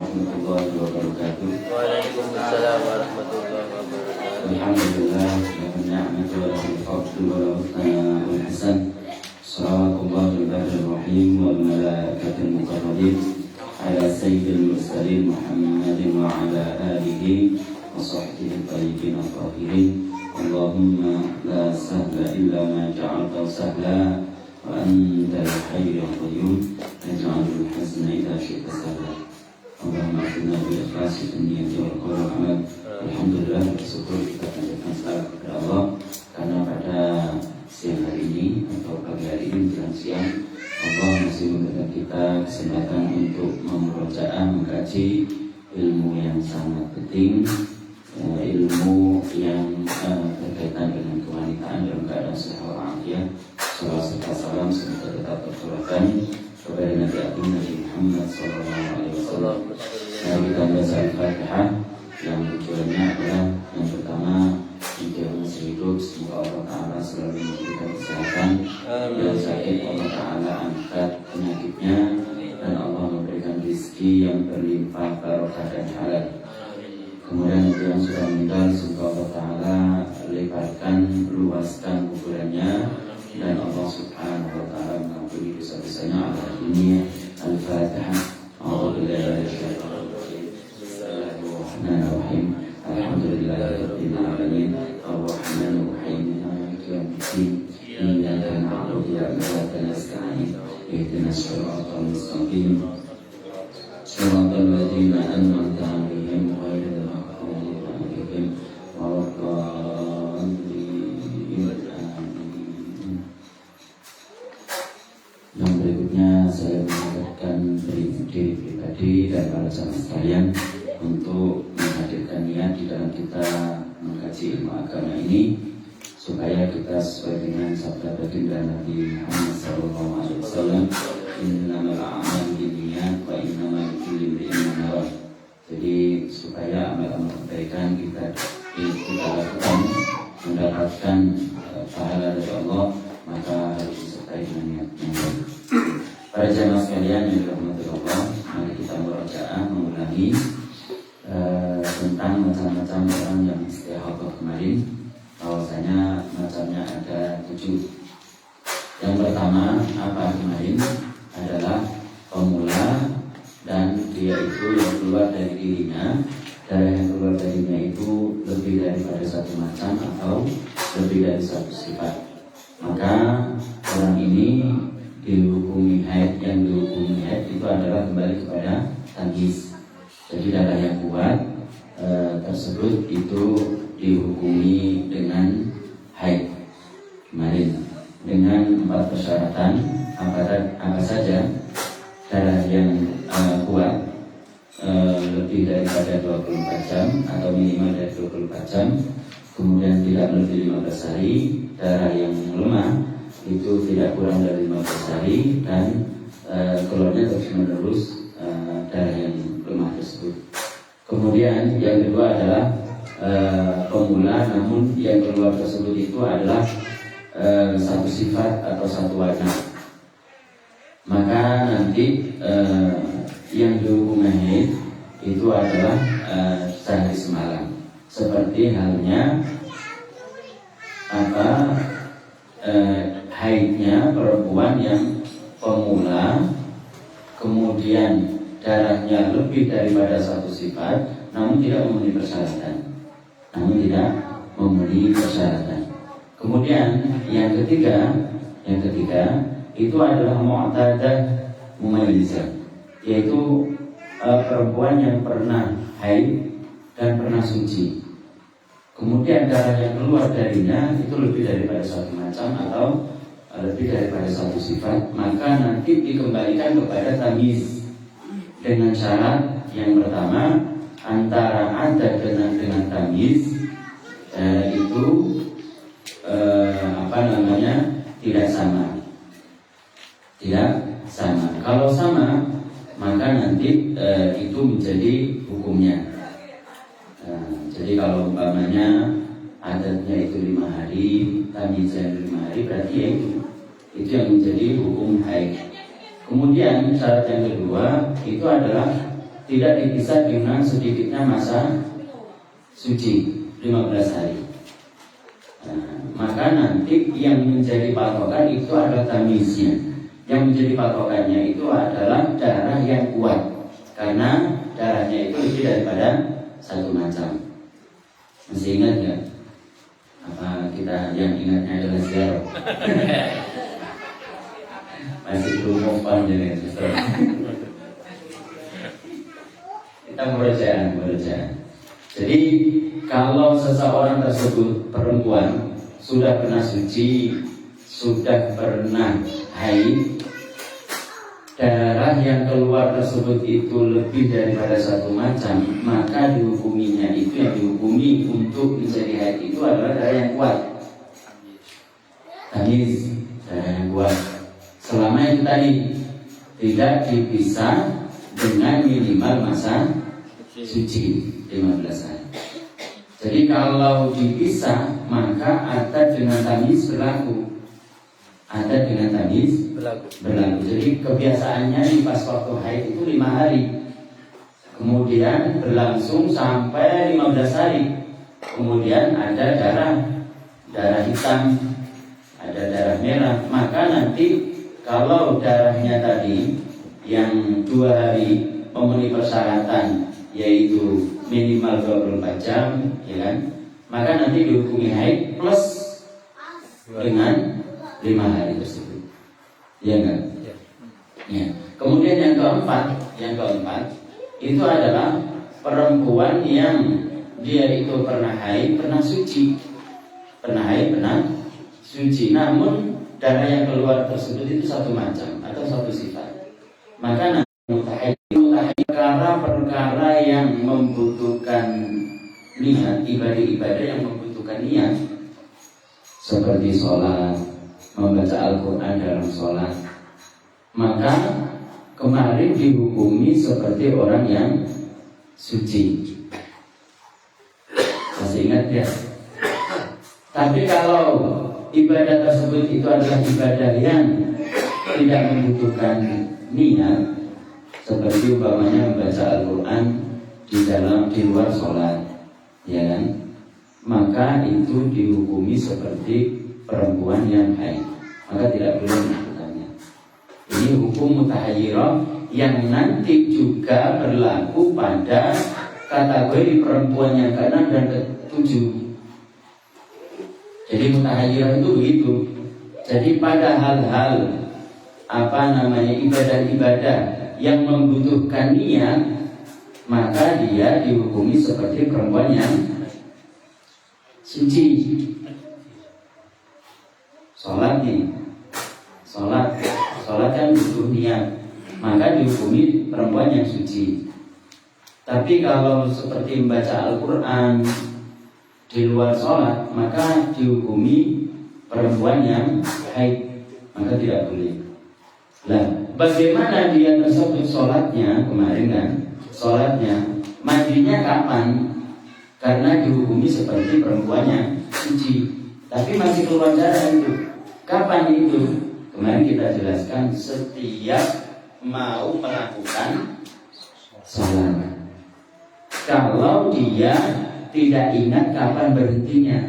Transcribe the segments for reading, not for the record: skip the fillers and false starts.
warahmatullahi wabarakatuh. Waalaikumsalam warahmatullahi wabarakatuh. Alhamdulillah, ni'matu wa al-fadlu wa al-husna wal hasan. Salawatullah al-rahim wal malaikatul muqarrabin ala sayyidil mursalin Muhammadin wa ala alihi wa sahbihi tayyibin al-tahirin. Allahumma la sahla illa ma ja'alta sahla wa anta al-hayyul qayyum taj'alul hazna idza syi'ta sahla. Allahumma atina bil ikhlasi niyyati wal qawli wal amal. Alhamdulillah, bersyukur kita panjatkan salat kepada Allah karena pada siang hari ini atau pagi hari ini menjelang siang Allah masih memberikan kita kesempatan untuk memurojaah mengkaji ilmu yang sangat penting, ilmu yang berkaitan dengan kewanitaan dalam keadaan sehat walafiat. Salawat serta salam semoga tetap tercurahkan kepada Nabi Agung Nabi Muhammad SAW. Mari kita membaca Al-Fatihah yang tujuannya adalah yang pertama untuk masih hidup, semoga Allah Ta'ala selalu memberikan kesehatan. Yang sakit Allah Ta'ala angkat penyakitnya dan Allah memberikan rezeki yang berlimpah, barokah dan halal. Kemudian yang sudah meninggal, semoga Allah Ta'ala lebarkan, luaskan kuburannya dan Allah Subhanahu Wa Ta'ala mengampuni dosa-dosanya. Al-Fatihah. Al-Fatihah. Bismillahirrahmanirrahim. Alhamdulillahirabbil alamin. Arrahmanir rahim. Maliki yaumiddin. Iyyaka na'budu wa iyyaka nasta'in. Ihdinas siratal mustaqim. Shiratal ladzina an'amta 'alaihim ghairil maghdubi 'alaihim waladdallin. Yang berikutnya saya mengingatkan diri pribadi dan para jamaah sekalian untuk menghadirkan niat di dalam kita mengkaji ilmu agama ini supaya kita sesuai dengan sabda baginda Nabi Muhammad SAW, innamal a'malu binniyat wa innamal likulli imri'in ma nawa. Jadi supaya amal-amal kebaikan kita lakukan mendapatkan pahala dari Allah, maka harus disertai dengan niat yang baik. Para jamaah sekalian yang dirahmati Allah, mari kita murojaah mengulangi tentang macam-macam orang yang istihadah kemarin. Bahwasanya macamnya ada 7. Yang pertama apa kemarin adalah pemula dan dia itu yang keluar dari dirinya. Darah yang keluar darinya itu lebih daripada satu macam atau lebih dari satu sifat. Maka orang ini dihukumi haid. Yang dihukumi haid itu adalah kembali kepada tamyiz. Jadi darah yang kuat tersebut itu dihukumi dengan haid kemarin dengan 4 persyaratan. Apa saja? Darah yang kuat lebih daripada 24 jam atau minimal dari 24 jam, kemudian tidak melebihi 15 hari. Darah yang lemah itu tidak kurang dari 15 hari dan keluarnya terus menerus darah yang lemah tersebut. Kemudian yang kedua adalah pemula, namun yang keluar tersebut itu adalah satu sifat atau satu warna. Maka nanti yang dihukum haid itu adalah sehari semalam. Seperti halnya haidnya perempuan yang pemula, kemudian darahnya lebih daripada satu sifat, namun tidak memenuhi persyaratan. Kemudian yang ketiga itu adalah mu'tadah mumayyizah, yaitu perempuan yang pernah haid dan pernah suci. Kemudian darah yang keluar darinya itu lebih daripada satu macam atau lebih daripada satu sifat, maka nanti dikembalikan kepada tamyiz dengan syarat yang pertama, antara adat dengan tamyiz itu tidak sama. Kalau sama, maka nanti itu menjadi hukumnya. Jadi kalau umpamanya adatnya itu 5 hari, tamyiznya 5 hari, berarti ya itu yang menjadi hukum haid. Kemudian syarat yang kedua itu adalah tidak dipisah dengan sedikitnya masa suci 15 hari. Maka nanti yang menjadi patokan itu adalah tamiznya. Yang menjadi patokannya itu adalah darah yang kuat, karena darahnya itu lebih daripada satu macam. Masih ingat nggak? Apa kita yang ingatnya adalah ziarah? Masih belum move on jadi kita merujak. Jadi kalau seseorang tersebut perempuan sudah pernah suci, sudah pernah haid, darah yang keluar tersebut itu lebih daripada satu macam, maka dihukuminya itu, yang dihukumi untuk menjadi haid itu adalah darah yang kuat. Tamiz, darah yang kuat. Selama itu tadi tidak dipisah dengan minimal masa suci 15 hari. Jadi kalau dipisah maka adat dengan tamiz berlaku. Adat dengan tamiz berlaku. Jadi kebiasaannya di pas waktu haid itu 5 hari. Kemudian berlangsung sampai 15 hari. Kemudian ada darah hitam, ada darah merah. Maka nanti kalau darahnya tadi yang 2 hari memenuhi persyaratan, yaitu minimal 24 jam, ya kan? Maka nanti dihukumi haid plus dengan 5 hari tersebut, ya kan? Ya. Kemudian yang keempat itu adalah perempuan yang dia itu pernah haid, pernah suci, namun darah yang keluar tersebut itu satu macam atau satu sifat. Maka mutahayyir perkara yang membutuhkan niat, ibadah yang membutuhkan niat, seperti sholat, membaca Al-Quran dalam sholat, maka kemarin dihukumi seperti orang yang suci. Masih ingat ya? Tapi kalau ibadah tersebut itu adalah ibadah yang tidak membutuhkan niat, seperti umpamanya membaca Al-Quran di luar sholat, ya kan? Maka itu dihukumi seperti perempuan yang haid, maka tidak boleh melakukannya. Ini hukum mutahayyirah yang nanti juga berlaku pada kategori perempuan yang ke-6 dan ke-7. Jadi mutahayyirah itu begitu. Jadi pada hal-hal ibadah-ibadah yang membutuhkan niat, maka dia dihukumi seperti perempuan yang suci. Sholat kan butuh niat, maka dihukumi perempuan yang suci. Tapi kalau seperti membaca Al-Quran di luar sholat, maka dihukumi perempuan yang haid, maka tidak boleh. Nah, bagaimana dia tersebut sholatnya kemarin kan? Sholatnya, mandinya kapan? Karena dihukumi seperti perempuan yang suci, tapi masih keluar darah itu. Kapan itu? Kemarin kita jelaskan setiap mau melakukan sholat. Kalau dia tidak ingat kapan berhentinya,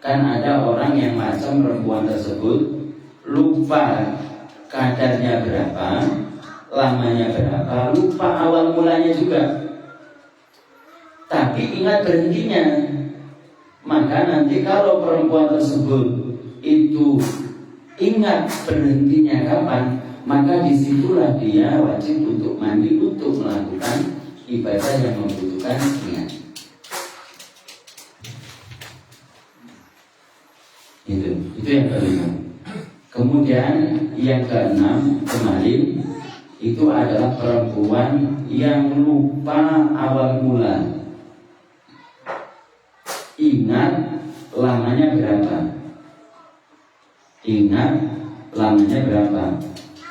kan ada orang yang macam perempuan tersebut lupa kadarnya berapa, lamanya berapa, lupa awal mulanya juga, tapi ingat berhentinya. Maka nanti kalau perempuan tersebut itu ingat berhentinya kapan, maka disitulah dia wajib untuk mandi untuk melakukan ibadah yang membutuhkan niat. Itu yang kelima. Kemudian yang keenam kemarin itu adalah perempuan yang lupa awal mula. Ingat lamanya berapa?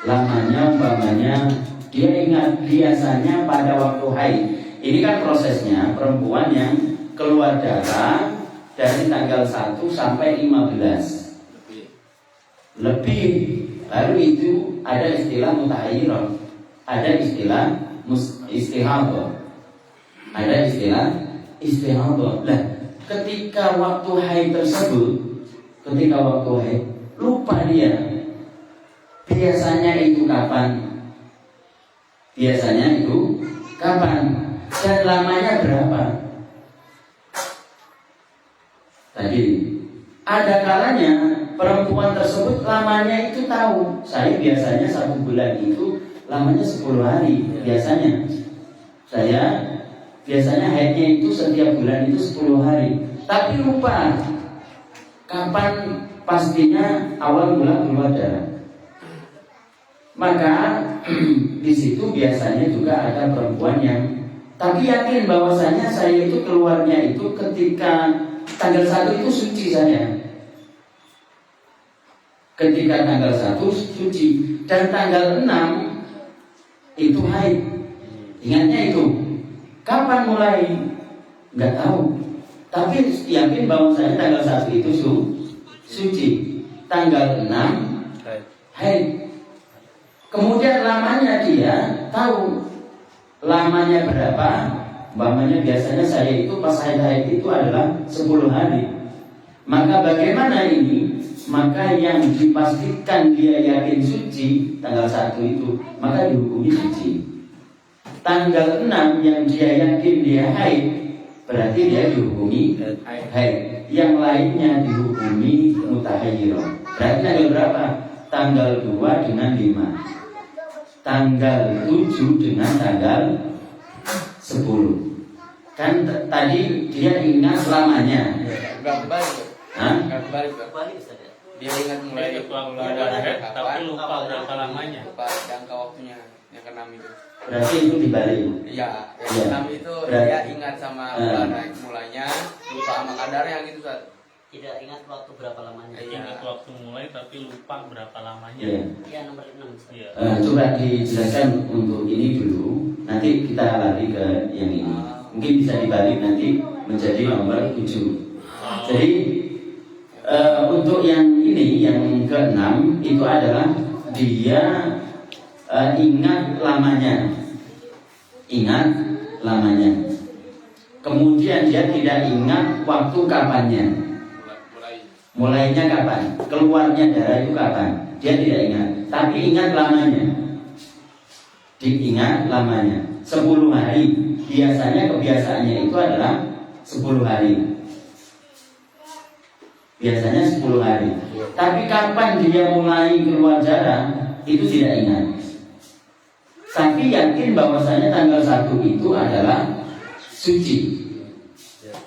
Lamanya umpamanya dia ingat biasanya pada waktu haid. Ini kan prosesnya perempuan yang keluar darah dari tanggal 1 sampai 15. Lebih baru itu ada istilah mutahayyirah, ada istilah istihadah, ada istilah istihadah. Lah, ketika waktu haid tersebut, ketika waktu haid lupa dia, biasanya itu kapan? Biasanya itu kapan? Dan lamanya berapa? Tadi ada kalanya perempuan tersebut lamanya itu tahu. Saya biasanya 1 bulan itu lamanya 10 hari. Biasanya saya biasanya haidnya itu setiap bulan itu 10 hari. Tapi lupa kapan pastinya awal mula keluar darah. Maka di situ biasanya juga ada perempuan yang tapi yakin bahwasanya saya itu keluarnya itu ketika tanggal 1 itu suci saya. Ketika tanggal 1 suci dan tanggal 6 itu haid. Ingatnya itu. Kapan mulai? Enggak tahu. Tapi yakin bahwasanya tanggal 1 itu suci. Tanggal 6 haid. Kemudian lamanya dia tahu. Lamanya berapa? Umpamanya biasanya saya itu pas haid itu adalah 10 hari. Maka bagaimana ini? Maka yang dipastikan dia yakin suci tanggal 1 itu, maka dihukumi suci. Tanggal 6 yang dia yakin dia haid, berarti dia dihukumi haid. Yang lainnya dihukumi mutahayyirah. Berarti tanggal berapa? Tanggal 2 dengan 5. Tanggal 7 dengan tanggal 10. Kan tadi dia ingat lamanya. Enggak kebalik. Hah? Enggak kebalik. Dia ingat mulai tapi lupa berapa lamanya. Lupa jangka waktunya yang ke-6 itu. Berarti itu dibalik. Iya, yang Iya. ke-6 itu dia ingat sama bulan mulainya, lupa sama kadarnya gitu, Ustaz. Tidak ingat waktu berapa lamanya. Ingat waktu mulai tapi lupa berapa lamanya. Iya. Iya, nomor 6. Iya. Coba dijelaskan untuk ini dulu. Nanti kita lari ke yang ini. Mungkin bisa dibalik nanti menjadi nomor 7. Jadi untuk yang ini, yang ke-6 itu adalah dia ingat lamanya. Ingat lamanya. Kemudian dia tidak ingat waktu kapannya. Mulainya kapan? Keluarnya darah itu kapan? Dia tidak ingat. Tapi ingat lamanya. Diingat lamanya 10 hari. Biasanya kebiasaannya itu adalah 10 hari. Biasanya 10 hari. Tapi kapan dia mulai keluar darah itu tidak ingat. Tapi yakin bahwasanya tanggal 1 itu adalah suci.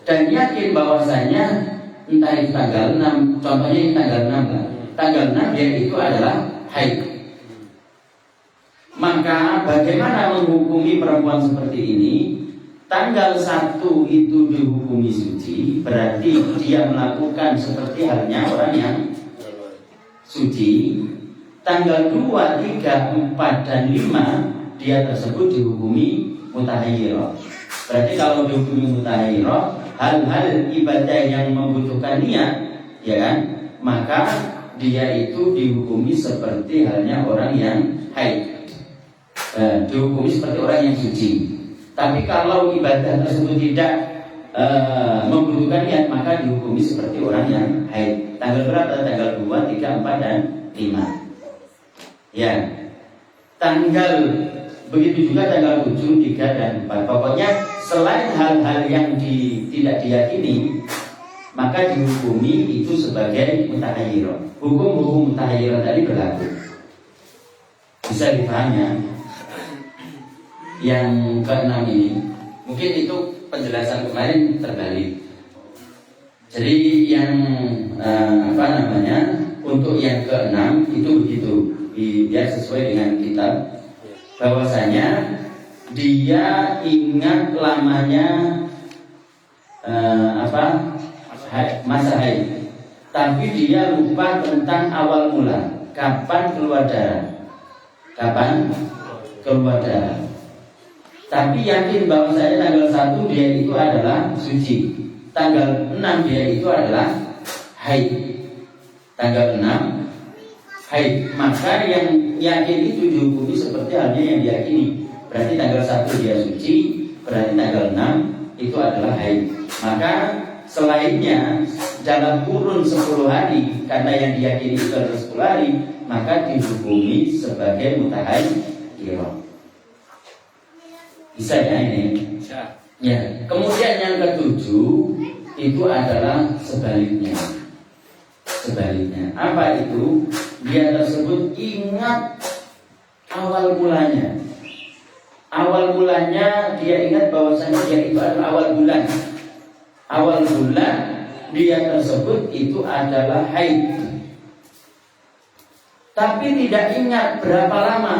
Dan yakin bahwasanya entah itu tanggal 6, contohnya ini tanggal 6 lah. Tanggal 6 dia itu adalah haid. Maka bagaimana menghukumi perempuan seperti ini? Tanggal 1 itu dihukumi suci, berarti dia melakukan seperti halnya orang yang suci. Tanggal 2, 3, 4, dan 5 dia tersebut dihukumi mutahayyirah. Berarti kalau dihukumi mutahayyirah, hal-hal ibadah yang membutuhkan niat, ya kan, maka dia itu dihukumi seperti halnya orang yang haid. Dihukumi seperti orang yang suci. Tapi kalau ibadah tersebut tidak membutuhkan niat, maka dihukumi seperti orang yang haid. Tanggal berapa? Tanggal 2, 3, 4, dan 5. Ya. Tanggal begitu juga tanggal 7, 3, dan 4. Pokoknya selain hal-hal yang tidak diyakini, maka dihukumi itu sebagai mutahayyirah. Hukum-hukum mutahayyirah tadi berlaku. Bisa dipahami? Yang ke-6 ini mungkin itu penjelasan kemarin terbalik. Jadi yang untuk yang ke-6 itu begitu, biar sesuai dengan kitab, bahwasanya dia ingat lamanya masa haid, tapi dia lupa tentang awal mula, kapan keluar darah, Tapi yakin bahwasanya tanggal 1 dia itu adalah suci, tanggal 6 dia itu adalah haid. Tanggal 6 haid, maka yang yakin itu dihukumi seperti halnya yang diyakini. Berarti tanggal 1 dia suci, berarti tanggal 6 itu adalah haid. Maka selainnya dalam kurun 10 hari, karena yang diyakini itu adalah 10 hari, maka dihukumi sebagai mutahayyirah. Bisa ya ini? Bisa. Ya. Kemudian yang ketujuh itu adalah sebaliknya. Sebaliknya, apa itu? Dia tersebut ingat awal mulanya. Awal mulanya dia ingat bahwasanya dia itu adalah awal bulan. Awal bulan dia tersebut itu adalah haid. Tapi tidak ingat berapa lama.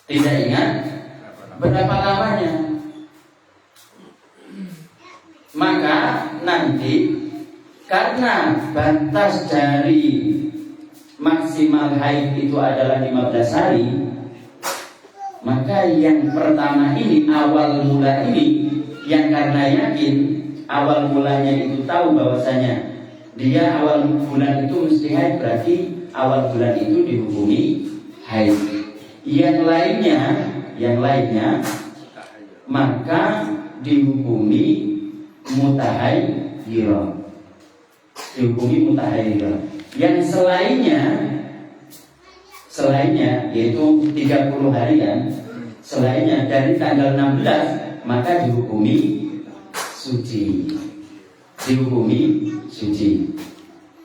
Tidak ingat berapa lamanya. Maka nanti karena batas dari maksimal haid itu adalah 15 hari, maka yang pertama ini, awal mula ini, yang karena yakin awal mulanya itu tahu bahwasanya dia awal bulan itu mesti haid, berarti awal bulan itu dihukumi haid. Yang lainnya maka dihukumi mutahayyirah. Dihukumi mutahayyirah. Yang selainnya yaitu 30 harian, selainnya dari tanggal 16 maka dihukumi suci. Dihukumi suci.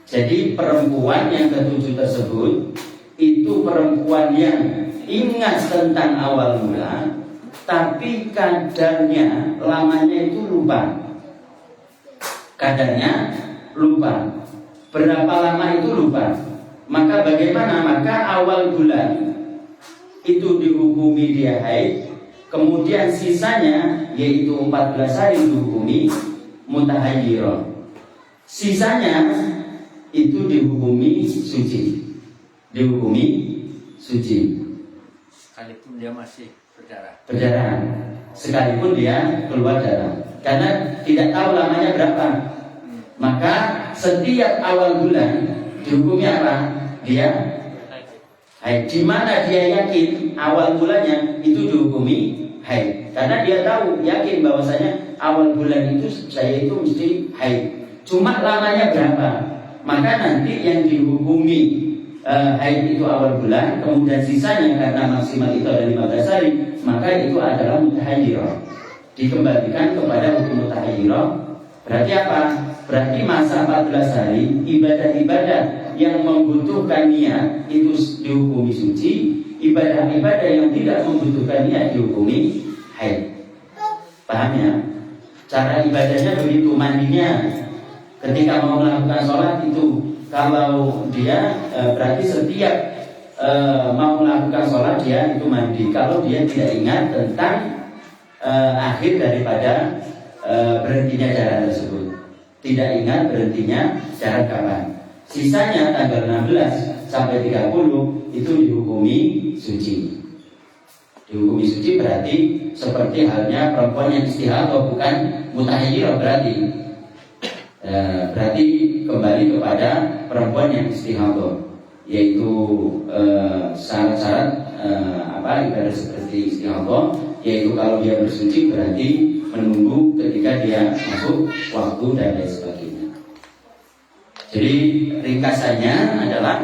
Jadi perempuan yang ketujuh tersebut itu perempuan yang ingat tentang awal mula, tapi kadarnya lamanya itu lupa. Kadarnya lupa. Berapa lama itu lupa. Maka bagaimana? Maka awal bulan itu dihukumi dia haid, kemudian sisanya yaitu 14 hari dihukumi mutahayyirah. Sisanya itu dihukumi suci. Dihukumi suci. Sekalipun dia masih berdarah. Berdarah. Sekalipun dia keluar darah. Karena tidak tahu lamanya berapa. Maka setiap awal bulan dihukumi apa? Dia haid. Di mana dia yakin awal bulannya itu dihukumi haid. Karena dia tahu, yakin bahwasanya awal bulan itu saya itu mesti haid. Cuma lamanya berapa? Maka nanti yang dihukumi haid itu awal bulan, kemudian sisanya karena maksimal itu ada 15 hari, maka itu adalah mutahayyirah. Dikembalikan kepada hukum mutahayyirah. Berarti apa? Berarti masa 14 hari ibadah-ibadah yang membutuhkan niat itu dihukumi suci, ibadah-ibadah yang tidak membutuhkan niat dihukumi haid. Paham ya? Cara ibadahnya begitu, mandinya ketika mau melakukan sholat itu, kalau dia berarti setiap mau melakukan sholat dia itu mandi. Kalau dia tidak ingat tentang akhir daripada berhentinya jarak tersebut, tidak ingat berhentinya jarak kapan. Sisanya tanggal 16 sampai 30 itu dihukumi suci. Dihukumi suci berarti seperti halnya perempuan yang istihadah, bukan mutahayyirah berarti. Berarti kembali kepada perempuan yang istihadah, yaitu syarat-syarat ibadah seperti istihadah, yaitu kalau dia bersuci berarti menunggu ketika dia masuk waktu dan lain sebagainya. Jadi ringkasannya adalah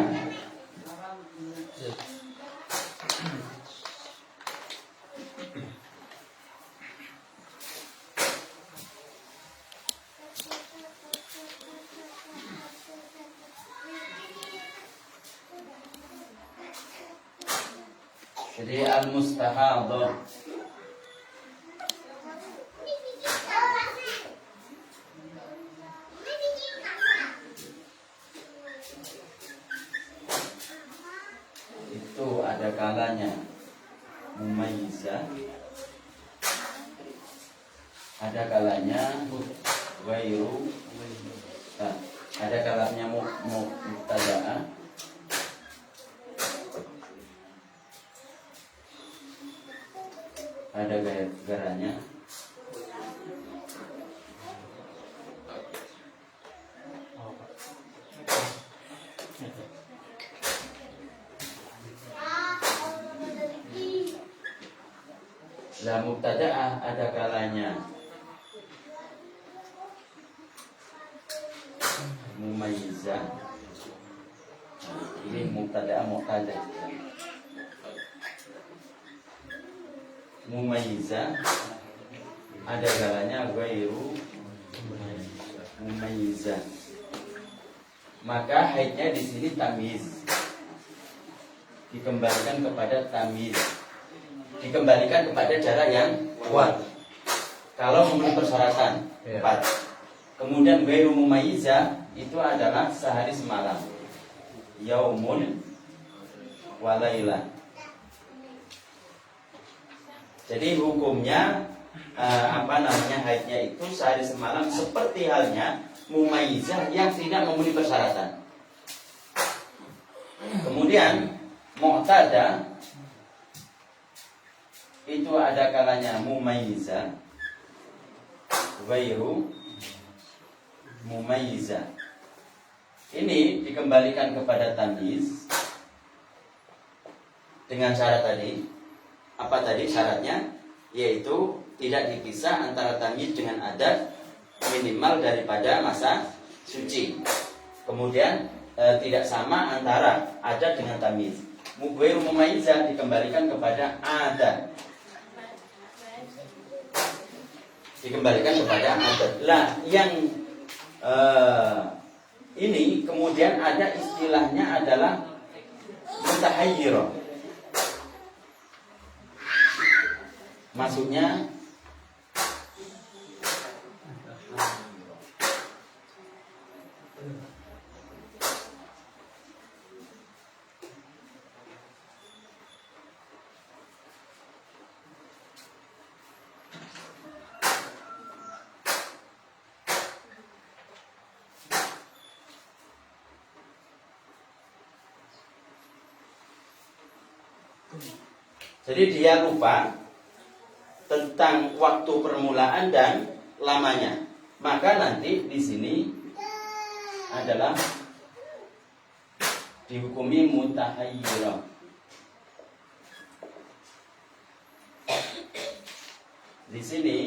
al-mustahadah itu ada kalanya mumayyizah, ada kalanya ghairu, ada kalanya mubtada'ah, ada garanya, Lah mubtada'ah ada kalanya mumayyizah. Ini mubtada'ah muqtada. Mumayyizah ada kalanya ghairu mumayyizah. Maka haidnya di sini tamyiz. Dikembalikan kepada tamyiz. Dikembalikan kepada darah yang kuat. Kalau memenuhi persyaratan 4. Kemudian ghairu mumayyizah itu adalah sehari semalam. Yaumun wa lailah. Jadi hukumnya haidnya itu sehari semalam seperti halnya mumayyizah yang tidak memenuhi persyaratan. Kemudian mu'tada itu ada kalanya mumayyizah ghairu mumayyizah. Ini dikembalikan kepada tamyiz dengan syarat tadi. Apa tadi syaratnya? Yaitu tidak dipisah antara tamyiz dengan adat minimal daripada masa suci. Kemudian tidak sama antara adat dengan tamyiz. Ghairu mumayyizah dikembalikan kepada adat. Dikembalikan kepada adat. Lah yang ini kemudian ada istilahnya adalah mutahayyirah. Maksudnya jadi dia lupa tentang waktu permulaan dan lamanya. Maka nanti di sini adalah dihukumi mutahayyirah. Di sini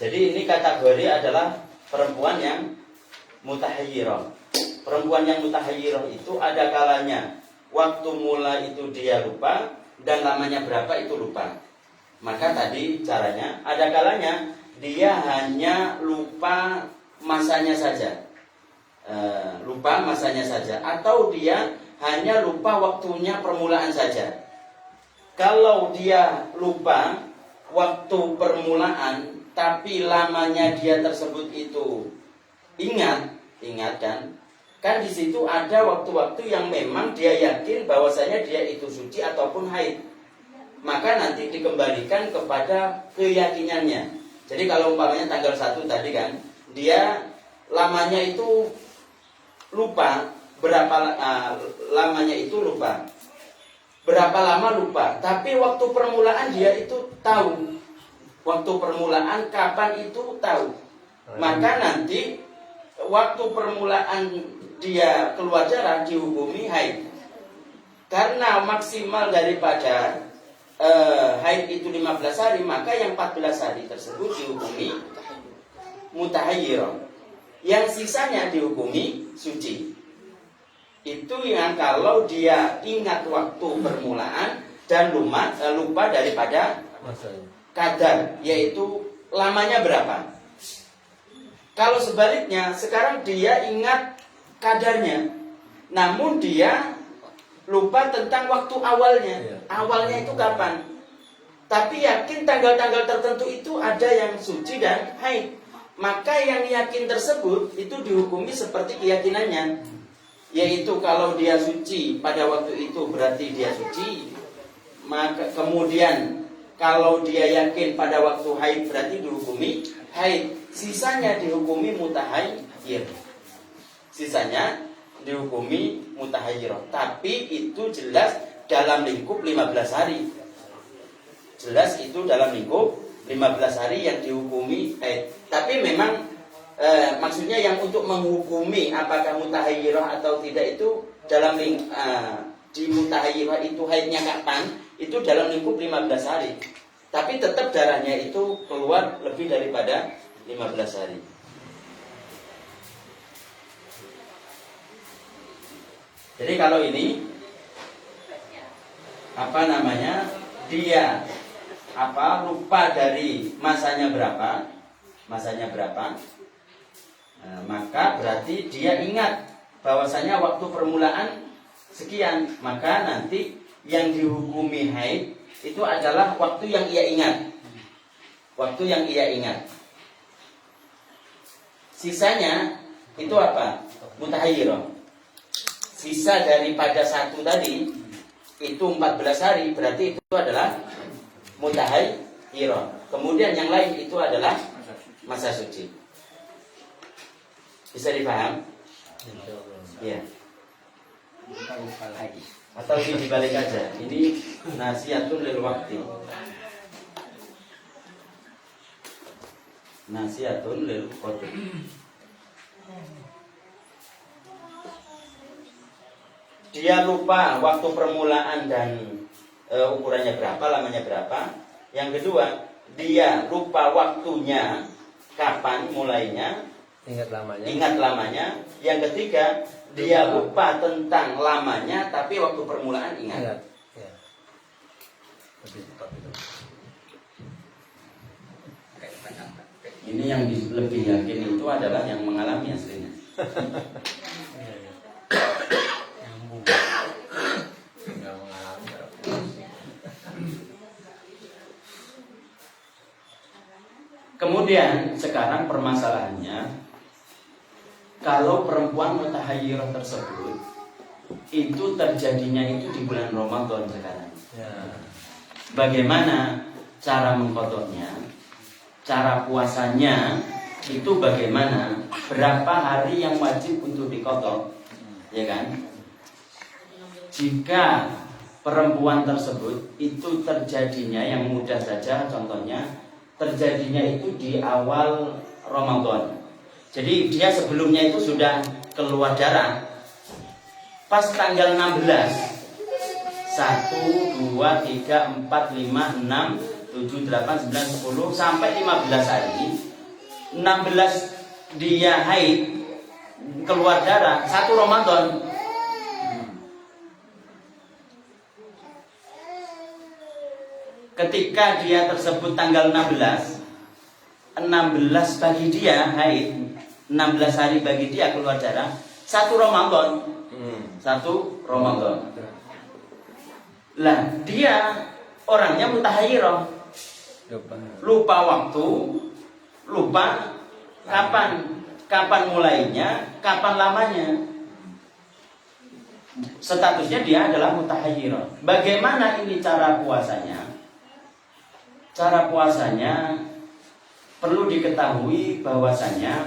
jadi ini kategori adalah perempuan yang mutahayyirah. Perempuan yang mutahayyirah itu ada kalanya waktu mulai itu dia lupa dan lamanya berapa itu lupa. Maka tadi caranya ada kalanya dia hanya lupa masanya saja. Lupa masanya saja atau dia hanya lupa waktunya permulaan saja. Kalau dia lupa waktu permulaan tapi lamanya dia tersebut itu ingat kan di situ ada waktu-waktu yang memang dia yakin bahwasanya dia itu suci ataupun haid. Maka nanti dikembalikan kepada keyakinannya. Jadi kalau umpamanya tanggal 1 tadi kan, dia lamanya itu lupa berapa lamanya itu lupa. Berapa lama lupa, tapi waktu permulaan dia itu tahu. Waktu permulaan kapan itu tahu. Maka nanti waktu permulaan dia keluar darah dihukumi haid. Karena maksimal daripada haid itu 15 hari, maka yang 14 hari tersebut dihukumi mutahayyirah. Yang sisanya dihukumi suci. Itu yang kalau dia ingat waktu permulaan dan lupa daripada kadar, yaitu lamanya berapa. Kalau sebaliknya, sekarang dia ingat kadarnya, namun dia lupa tentang waktu awalnya. Awalnya itu kapan? Tapi yakin tanggal-tanggal tertentu itu ada yang suci dan haid. Maka yang yakin tersebut itu dihukumi seperti keyakinannya. yaitu kalau dia suci pada waktu itu berarti dia suci. Maka kemudian kalau dia yakin pada waktu haid berarti dihukumi haid. Sisanya dihukumi mutahayyir. Sisanya dihukumi mutahayyirah. Tapi itu jelas dalam lingkup 15 hari. Jelas itu dalam lingkup 15 hari yang dihukumi haid. Tapi memang maksudnya yang untuk menghukumi apakah mutahayyirah atau tidak itu dalam di mutahayyirah itu haidnya kapan? Itu dalam lingkup 15 hari. Tapi tetap darahnya itu keluar lebih daripada 15 hari. Jadi kalau ini dia lupa dari masanya berapa, maka berarti dia ingat bahwasanya waktu permulaan sekian, maka nanti yang dihukumi haid itu adalah waktu yang ia ingat. Sisanya itu apa? Mutahayyirah. Sisa daripada satu tadi itu 14 hari, berarti itu adalah mutahayyirah. Kemudian yang lain itu adalah masa suci. Bisa dipaham? Iya. Atau dibalik aja. Ini nasihatun lil waqti. Nasihatun lil waqti. Dia lupa waktu permulaan dan ukurannya berapa, lamanya berapa. Yang kedua, dia lupa waktunya, kapan mulainya, ingat lamanya. Yang ketiga, dia lupa tentang lamanya, tapi waktu permulaan ingat. Ini yang lebih yakin itu adalah yang mengalami aslinya. Kemudian sekarang permasalahannya, kalau perempuan mutahayyirah tersebut itu terjadinya itu di bulan Ramadan sekarang. Bagaimana cara mengqadhanya? Cara puasanya itu bagaimana? Berapa hari yang wajib untuk diqadha? Ya kan? Jika perempuan tersebut itu terjadinya yang mudah saja, contohnya terjadinya itu di awal Ramadan. Jadi dia sebelumnya itu sudah keluar darah pas tanggal 16. 1, 2, 3, 4, 5, 6, 7, 8, 9, 10 sampai 15 hari. 16 dia haid, keluar darah 1 Ramadan. Ketika dia tersebut tanggal 16 bagi dia haid, 16 hari bagi dia keluar darah 1 Ramadan. 1 Ramadan. Lah, dia orangnya mutahayyirah. Lupa waktu, lupa kapan mulainya, kapan lamanya. Statusnya dia adalah mutahayyirah. Bagaimana ini cara puasanya? Cara puasanya perlu diketahui bahwasanya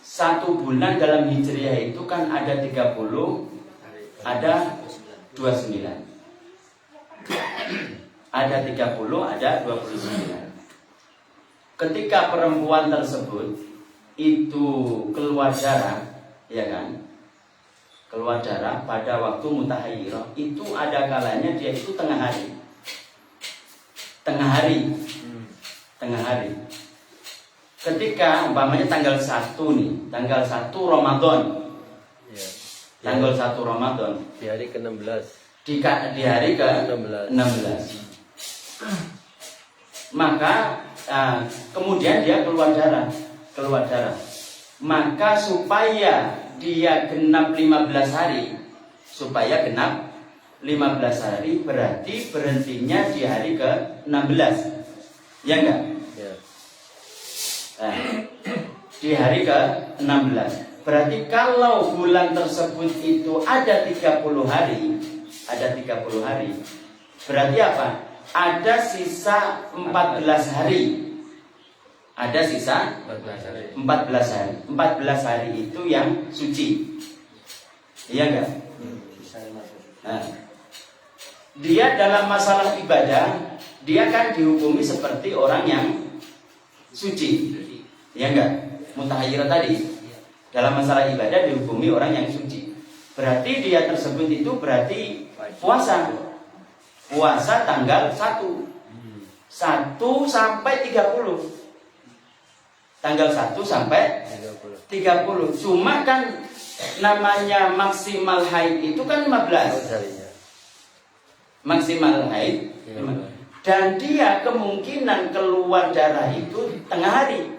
1 bulan dalam Hijriah itu kan ada 30, ada 29. Ada 30, ada 29. Ketika perempuan tersebut itu keluar darah, ya kan? Keluar darah pada waktu mutahayyirah, itu ada kalanya dia itu tengah hari. Ketika umpamanya tanggal 1 nih, tanggal 1 Ramadan. Ya. Tanggal 1 Ramadan. Di hari ke-16. Di hari ke-16. Maka kemudian dia keluar darah. Maka supaya dia genap 15 hari, 15 hari berarti berhentinya di hari ke-16. Ya enggak? Ya. Nah, di hari ke-16. Berarti kalau bulan tersebut itu ada 30 hari, berarti apa? Ada sisa 14 hari. Ada sisa 14 hari. 14 hari itu yang suci. Iya enggak? Nah, dia dalam masalah ibadah, dia kan dihukumi seperti orang yang suci. Iya enggak? Mutahayyirah tadi. Dalam masalah ibadah dihukumi orang yang suci. Berarti dia tersebut itu berarti puasa. Puasa tanggal 1 sampai 30. Tanggal 1 sampai 30. Cuma kan namanya maksimal haid itu kan 15. Maksimal haid. Dan dia kemungkinan keluar darah itu tengah hari.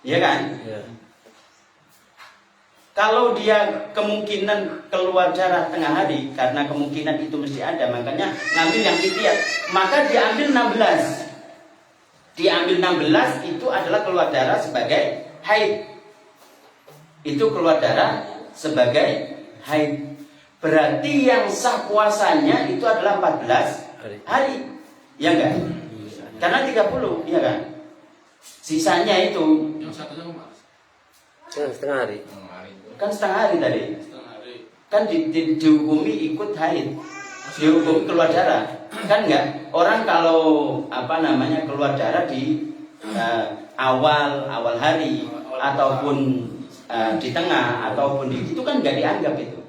Iya kan? Kalau dia kemungkinan keluar darah tengah hari, karena kemungkinan itu mesti ada, makanya ngambil yang ikhtiar, maka diambil 16. Diambil 16 itu adalah keluar darah sebagai haid. Itu keluar darah sebagai haid. Berarti yang sah puasanya itu adalah 14 hari. Ya enggak? Karena 30, ya kan? Sisanya itu Yang satunya kemana? Setengah hari. kan setengah hari tadi. Kan dihukumi ikut haid. Dihukumi keluar darah. Kan enggak? Orang kalau keluar darah di awal hari ataupun di tengah ataupun di itu kan enggak dianggap itu.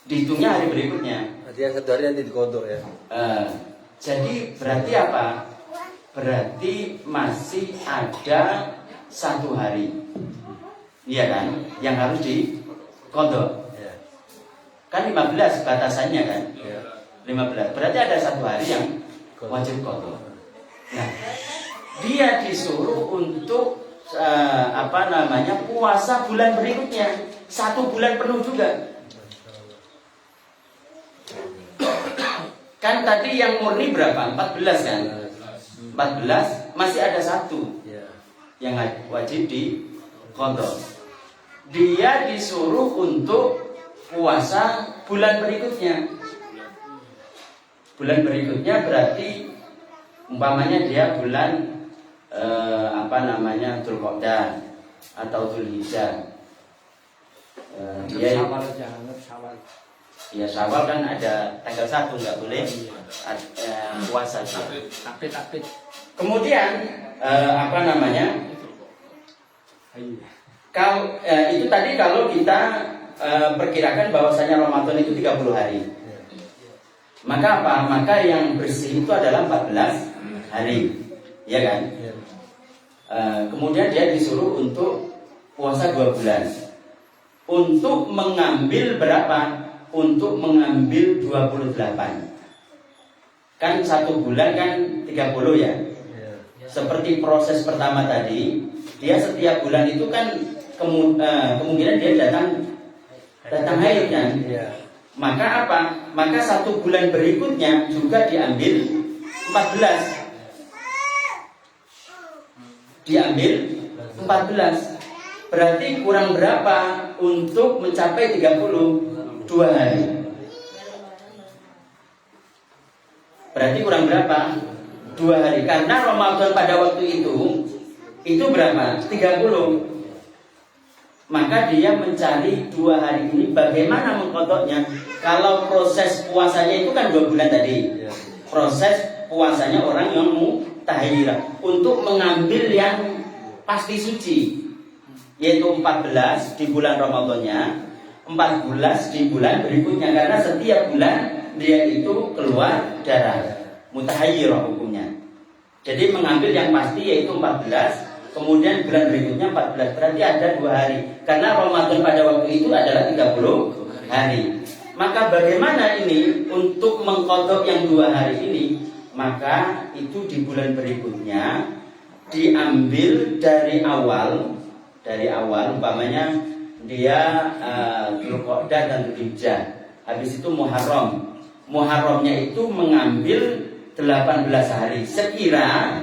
Dihitungnya hari berikutnya. Berarti yang satu hari nanti dikodok ya. Jadi berarti apa? Berarti masih ada 1 hari, iya kan? Yang harus dikodok. Kan 15 batasannya kan? 15. Berarti ada 1 hari yang wajib kodok. Nah, dia disuruh untuk puasa bulan berikutnya 1 bulan penuh juga. Kan tadi yang murni berapa? 14 kan? 14 masih ada 1 yang wajib dikodok. Dia disuruh untuk puasa bulan berikutnya. Bulan berikutnya berarti umpamanya dia bulan Dzulqa'dah atau Dzulhijjah. Dia ya Syawal kan ada tanggal 1 nggak boleh puasa. Kemudian kalau itu tadi kalau kita perkirakan bahwasanya Ramadan itu 30 hari. Maka apa? Maka yang bersih itu adalah 14 hari. Ya kan? Kemudian dia disuruh untuk puasa 2 bulan. Untuk mengambil berapa? Untuk mengambil 28. Kan 1 bulan kan 30 ya. Seperti proses pertama tadi, dia setiap bulan itu kan kemungkinan dia datang haid kan. Maka apa? Maka 1 bulan berikutnya juga diambil 14. Diambil 14. Berarti kurang berapa untuk mencapai 32 hari? Berarti kurang berapa? 2 hari. Karena Ramadan pada waktu itu berapa? 30. Maka dia mencari 2 hari ini bagaimana mengkodoknya. Kalau proses puasanya itu kan 2 bulan tadi. Proses puasanya orang yang mutahayyirah untuk mengambil yang pasti suci, yaitu 14 di bulan Ramadannya, 14 di bulan berikutnya. Karena setiap bulan dia itu keluar darah, mutahayyirah hukumnya. Jadi mengambil yang pasti yaitu 14. Kemudian bulan berikutnya 14. Berarti ada 2 hari. Karena Ramadan pada waktu itu adalah 30 hari. Maka bagaimana ini untuk mengkodok yang 2 hari ini? Maka itu di bulan berikutnya diambil dari awal umpamanya dia Dzulqa'dah dan Dzulhijjah. Habis itu Muharramnya itu mengambil 18 hari. Sekira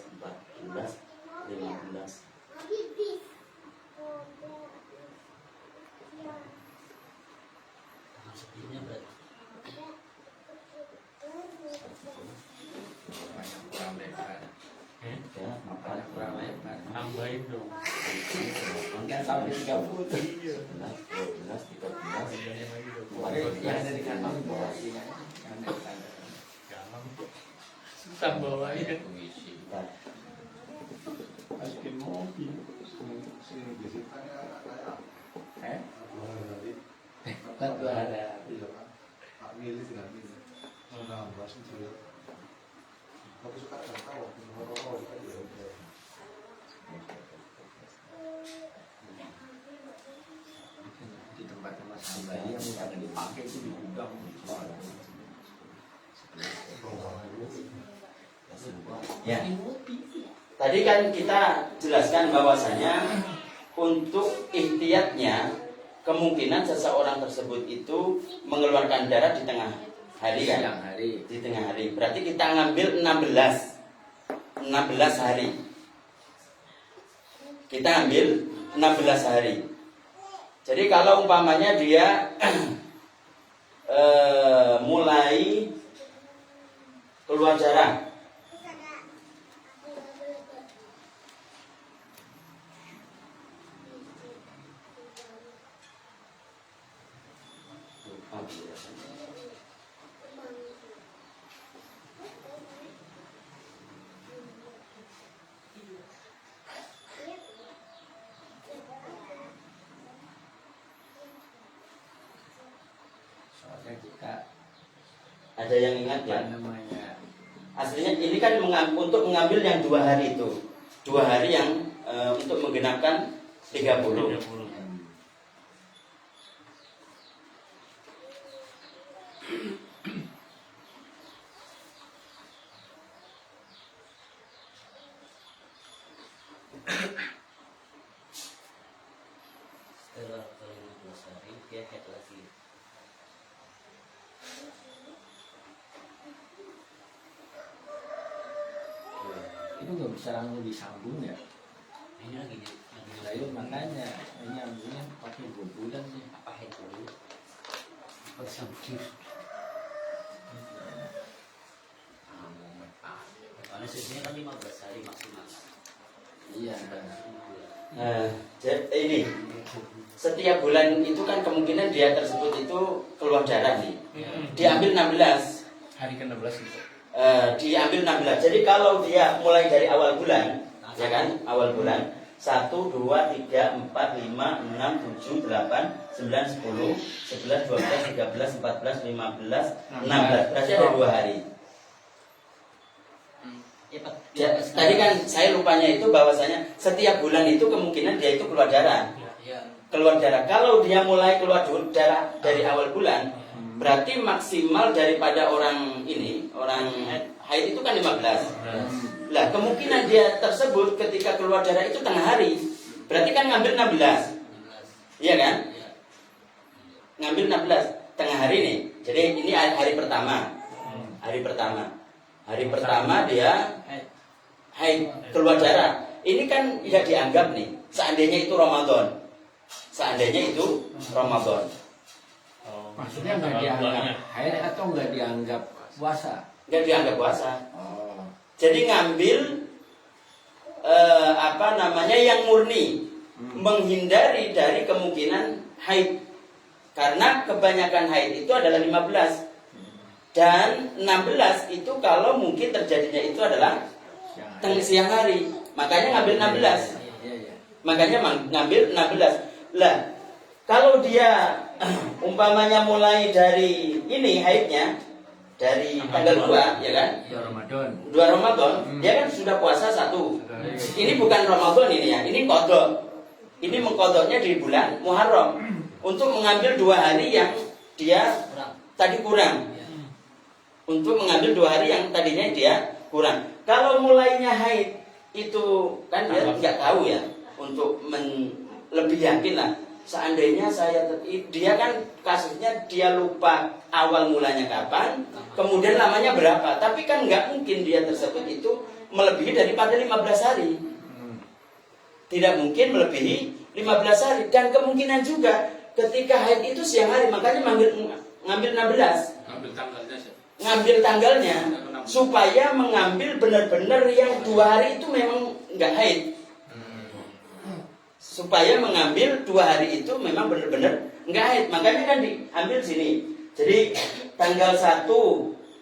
14, 15. Sebelumnya berarti Banyak kurang lebar. Ya, makan Banyak kurang lebar. Tambahin dong. Kan sampai 30. 11, 12, 13, Tambahin lagi dong. Yang ada di kantong yang ada di kantong. Gampang. Susah bawanya. Puisi. 14. Masukin mobil. Eh? Tentu ada. Di tempat-tempat sampai yang akan dipakai itu di gudang. Ya. Tadi kan kita jelaskan bahwasanya untuk ihtiyatnya kemungkinan seseorang tersebut itu mengeluarkan darah di tengah hari kan? Siang hari. Di tengah hari. Berarti kita ngambil 16 hari. Kita ambil 16 hari. Jadi kalau umpamanya dia mulai keluar darah Soalnya kita ada yang ingat ya? apa namanya? Aslinya ini kan untuk mengambil yang 2 hari itu, 2 hari yang untuk menggenapkan 30. 30. Setelah 15 hari dia head lagi. Itu nggak bisa langsung disambung ya? Ini lagi Nah, itu makanya ini nyambungnya pakai 2 bulan sih. apa head dulu? Bersambung. Karena sebenarnya kan 15 hari maksimal. Iya. Nah, ini setiap bulan itu kan kemungkinan dia tersebut itu keluar darah nih. Diambil 16. Hari ke-16 itu. Diambil 16. Jadi kalau dia mulai dari awal bulan, ya kan? Awal bulan 1, 2, 3, 4, 5, 6, 7, 8, 9, 10, 11, 12, 13, 14, 15, 16. Berarti ada 2 hari. Ya, Pak. Tadi kan saya lupanya itu bahwasanya setiap bulan itu kemungkinan dia itu keluar darah. Ya. Keluar darah. Kalau dia mulai keluar darah dari awal bulan, berarti maksimal daripada orang ini, orang haid itu kan 15. Lah, kemungkinan dia tersebut ketika keluar darah itu tengah hari. Berarti kan ngambil 16. Iya kan? Ngambil 16 tengah hari nih. Jadi ini hari pertama. Hari pertama. Hari pertama dia haid keluar darah. Ini kan tidak dianggap nih. Seandainya itu Ramadan. Seandainya itu Ramadan. Maksudnya nggak dianggap haid atau nggak dianggap puasa? Nggak dianggap puasa. Oh. Jadi ngambil yang murni, menghindari dari kemungkinan haid. Karena kebanyakan haid itu adalah 15. Dan 16 itu kalau mungkin terjadinya itu adalah siang hari. Makanya ngambil 16. Makanya ngambil 16. Lah, kalau dia umpamanya mulai dari ini haidnya dari tanggal 2, ya kan? 2 Ramadan, dia kan sudah puasa 1. Ini bukan Ramadan ini ya, ini qadha. Ini mengqadhanya di bulan Muharram untuk mengambil 2 hari yang dia tadi kurang. Untuk mengambil 2 hari yang tadinya dia kurang. Kalau mulainya haid itu kan dia nggak tahu ya. Untuk lebih yakin lah. Seandainya dia kan kasusnya dia lupa awal mulanya kapan, kemudian lamanya berapa. Tapi kan nggak mungkin dia tersebut itu melebihi daripada 15 hari. Tidak mungkin melebihi 15 hari. Dan kemungkinan juga ketika haid itu siang hari, makanya ngambil 16. Ngambil tanggalnya supaya mengambil benar-benar yang 2 hari itu memang nggak haid. Supaya mengambil 2 hari itu memang benar-benar nggak haid. Makanya kan diambil sini. Jadi tanggal 1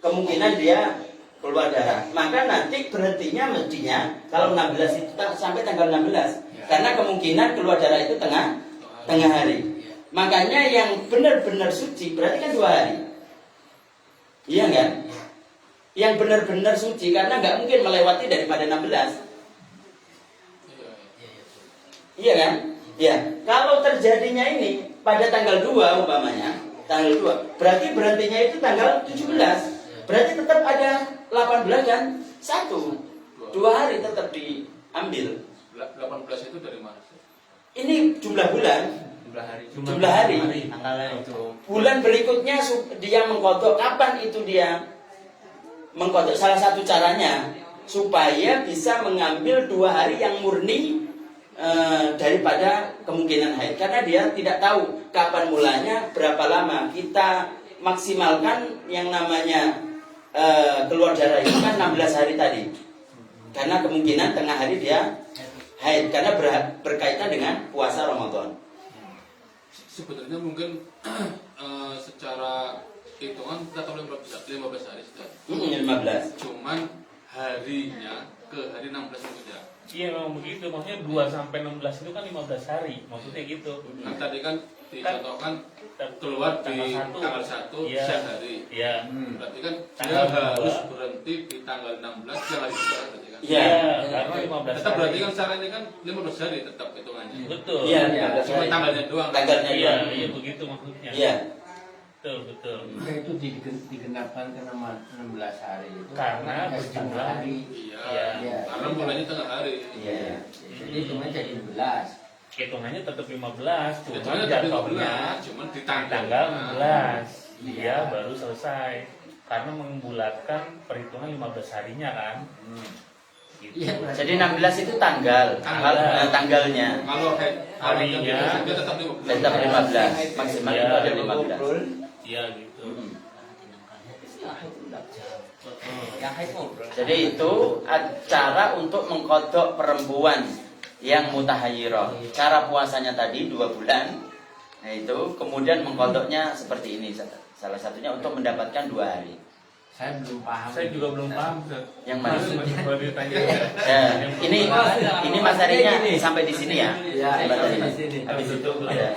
kemungkinan dia keluar darah. Maka nanti berhentinya mestinya kalau 16 itu sampai tanggal 16. Karena kemungkinan keluar darah itu tengah hari. Makanya yang benar-benar suci berarti kan 2 hari. Iya kan? Yang benar-benar suci karena nggak mungkin melewati daripada 16. Iya kan? Ya. Kalau terjadinya ini pada tanggal 2 umpamanya, tanggal 2, berarti berhentinya itu tanggal 17. Berarti tetap ada 18 dan 1. 2 hari tetap diambil. 18 itu dari mana? Ini jumlah bulan. Jumlah hari. Tanggalnya itu. Bulan berikutnya dia mengkodok. Kapan itu dia mengkodok? Salah satu caranya supaya bisa mengambil 2 hari yang murni daripada kemungkinan haid. Karena dia tidak tahu kapan mulanya, berapa lama. Kita maksimalkan yang namanya keluar darah itu kan 16 hari tadi. Karena kemungkinan tengah hari dia haid. Karena berkaitan dengan puasa Ramadan. Sebenarnya mungkin secara hitungan kita tahu 15 hari sudah. 15. Cuman harinya ke hari 16 saja. Iya memang begitu, maksudnya 2 sampai 16 itu kan 15 hari, maksudnya gitu. Kan tadi kan dicontohkan keluar di tanggal 1 iya, siang hari. Iya. Berarti kan dia Tanggal harus 2. berhenti di tanggal 16 siang hari juga berarti kan. Iya. Karena 15 Tetap berarti hari. kan secara ini kan 15 hari tetap hitungannya. Betul. Iya, Iya, Cuma tanggalnya doang. Tanggalnya iya, doang. iya begitu maksudnya. Iya. Betul. Nah, itu digenapkan ke 16 hari itu Karena ada berjumlah setengah hari. Iya. Iya. Karena mulainya tengah hari. Iya. Jadi cuma jadi 16. Hitungannya tetap 15, cuma Kecuali tapi jatuhnya cuman di di tanggal 16 dia baru selesai karena membulatkan perhitungan 15 harinya kan. Gitu. Iya. Jadi 16 itu tanggalnya. Kalau Harinya dia tetap 15. Tetap 15. Maksimal Iya. itu ada 15. Iya gitu. Jadi itu cara untuk mengkodok perempuan yang mutahayyirah. Cara puasanya tadi 2 bulan. Nah itu kemudian mengkodoknya seperti ini. Salah satunya untuk mendapatkan 2 hari. Saya belum paham. Saya juga belum paham. Yang mana? Baru ditanya. Ini Mas Harinya sampai di sini ya. Iya, Sampai sampai di sini. Habis itu ada